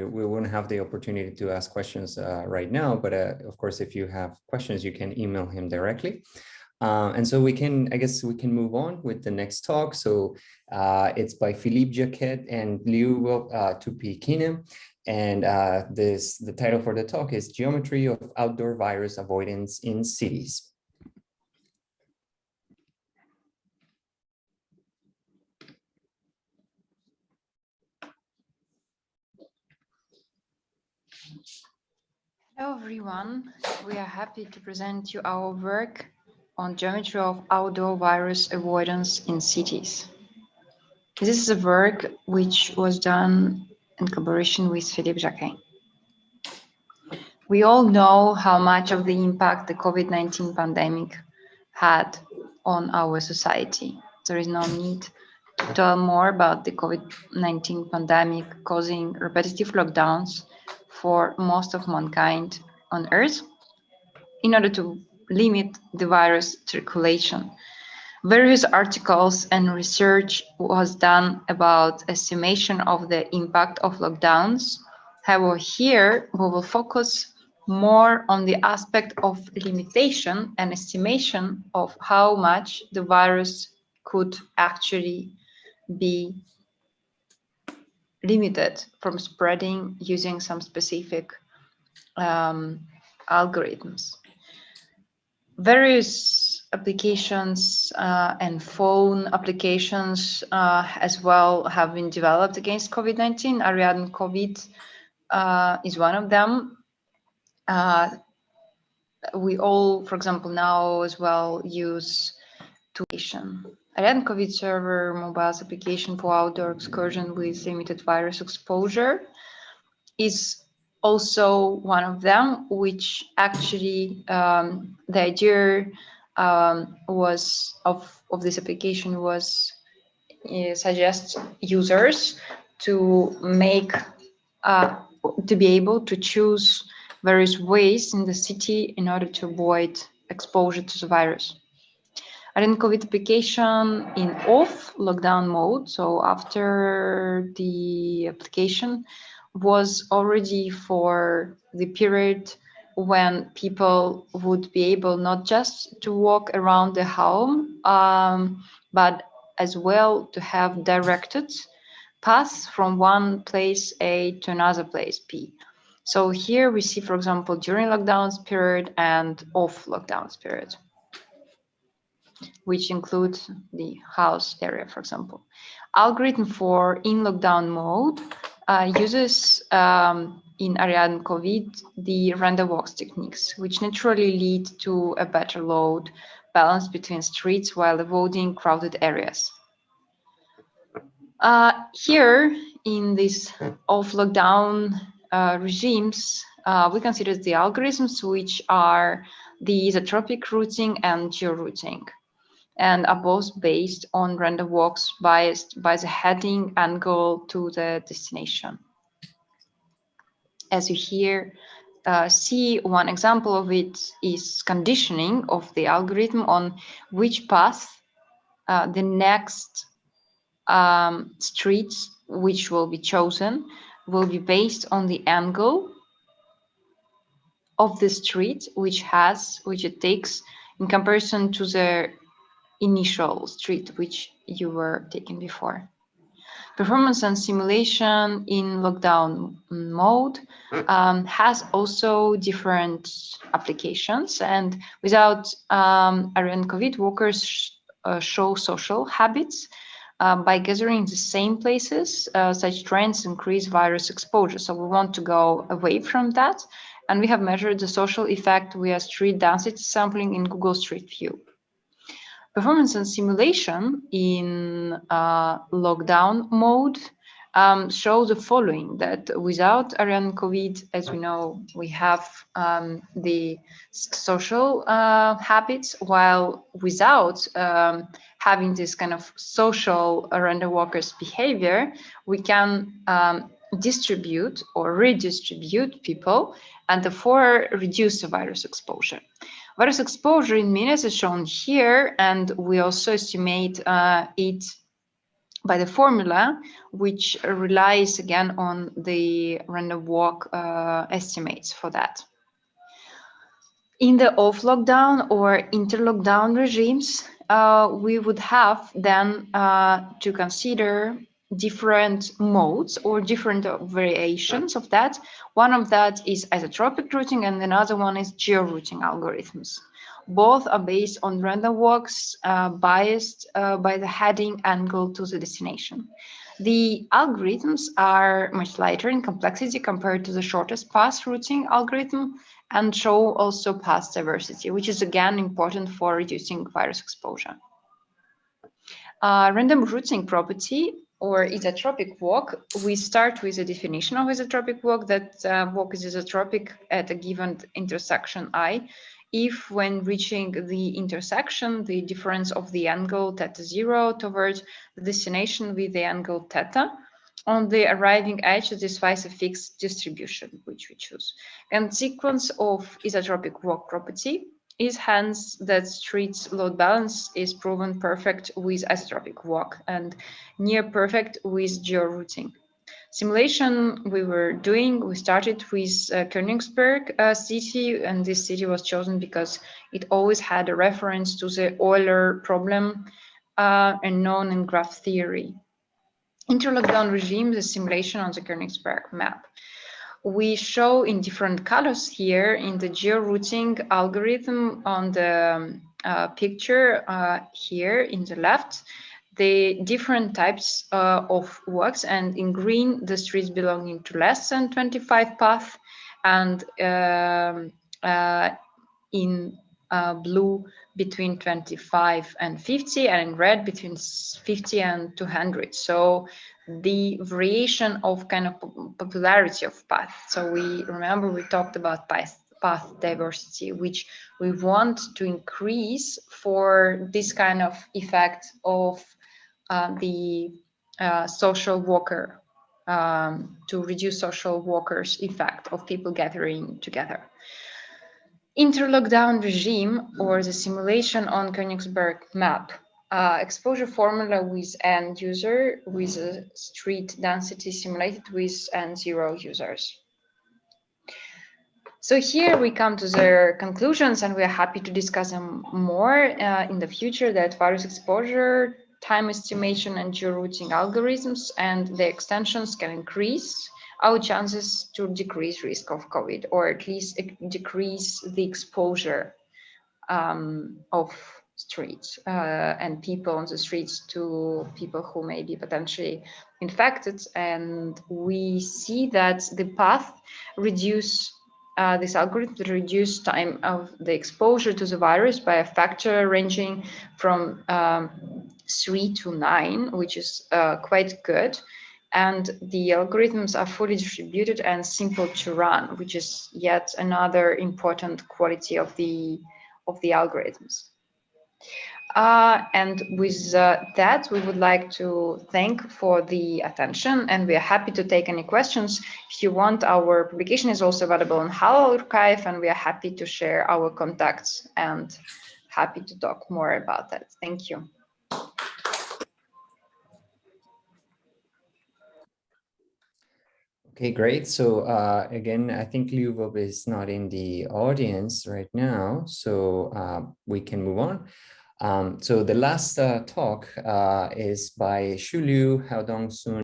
We won't have the opportunity to ask questions right now, but of course, if you have questions, you can email him directly. And so I guess we can move on with the next talk. So it's by Philippe, Jacquet and Liubov, Tupikina. And the title for the talk is Geometry of Outdoor Virus Avoidance in Cities. Hello everyone, we are happy to present you our work on geometry of outdoor virus avoidance in cities. This is a work which was done in collaboration with Philippe Jacquet. We all know how much of the impact the COVID-19 pandemic had on our society. There is no need to tell more about the COVID-19 pandemic causing repetitive lockdowns for most of mankind on Earth in order to limit the virus circulation. Various articles and research was done about estimation of the impact of lockdowns. However, here we will focus more on the aspect of limitation and estimation of how much the virus could actually be limited from spreading using some specific algorithms. Various applications and phone applications as well have been developed against COVID-19. Ariadne COVID is one of them. We all, for example, now as well use Tupikina. Ariadne COVID server mobile application for outdoor excursion with limited virus exposure is also one of them, which actually the idea was of this application was suggest users to make to be able to choose various ways in the city in order to avoid exposure to the virus. And in COVID application in off lockdown mode, so after the application was already for the period when people would be able not just to walk around the home, but as well to have directed paths from one place A to another place B. So here we see, for example, during lockdowns period and off lockdowns period, which includes the house area, for example. Algorithm for in lockdown mode uses in Ariadne COVID the random walks techniques, which naturally lead to a better load balance between streets while avoiding crowded areas. Here in these off lockdown regimes, we consider the algorithms which are the isotropic routing and georouting, and are both based on random walks biased by the heading angle to the destination. As you here see, one example of it is conditioning of the algorithm on which path the next streets which will be chosen will be based on the angle of the street which it takes in comparison to the initial street which you were taking before. Performance and simulation in lockdown mode has also different applications, and without Ariadne COVID, walkers show social habits by gathering the same places. Such trends increase virus exposure, so we want to go away from that, and we have measured the social effect via street density sampling in Google Street View. Performance and simulation in lockdown mode show the following, that without Ariadne COVID, as we know, we have the social habits, while without having this kind of social random walkers behavior, we can distribute or redistribute people and therefore reduce the virus exposure. Virus exposure in minutes is shown here, and we also estimate it by the formula, which relies again on the random walk estimates for that. In the off-lockdown or inter-lockdown regimes, we would have then to consider different modes or different variations of that. One of that is isotropic routing, and another one is geo-routing algorithms. Both are based on random walks biased by the heading angle to the destination. The algorithms are much lighter in complexity compared to the shortest path routing algorithm, and show also path diversity, which is again important for reducing virus exposure. Random routing property or isotropic walk, we start with a definition of isotropic walk, that walk is isotropic at a given intersection I, if when reaching the intersection, the difference of the angle theta 0 towards the destination with the angle theta on the arriving edge satisfies a fixed distribution, which we choose. And sequence of isotropic walk property is hence that street's load balance is proven perfect with isotropic walk and near perfect with geo-routing. Simulation we started with Königsberg city, and this city was chosen because it always had a reference to the Euler problem and known in graph theory. Inter-lockdown regime, the simulation on the Königsberg map. We show in different colors here in the geo-routing algorithm on the picture here in the left, the different types of walks, and in green, the streets belonging to less than 25 path, and in blue between 25 and 50, and in red between 50 and 200. So the variation of kind of popularity of path. So we talked about path diversity, which we want to increase for this kind of effect of the social worker, to reduce social workers effect of people gathering together. Inter-lockdown regime, or the simulation on Königsberg map, exposure formula with n user with a street density simulated with n0 users. So here we come to the conclusions, and we are happy to discuss them more in the future, that virus exposure, time estimation, and geo-routing algorithms and the extensions can increase our chances to decrease risk of COVID, or at least decrease the exposure of streets and people on the streets to people who may be potentially infected. And we see that the path reduce this algorithm to reduce time of the exposure to the virus by a factor ranging from 3 to 9, which is quite good. And the algorithms are fully distributed and simple to run, which is yet another important quality of the algorithms. And with that, we would like to thank for the attention, and we are happy to take any questions. If you want, our publication is also available on HAL archive, and we are happy to share our contacts and happy to talk more about that. Thank you. Okay, great. So again, I think Liubov is not in the audience right now, so we can move on. So the last talk is by Shu Liu, Haodong Sun,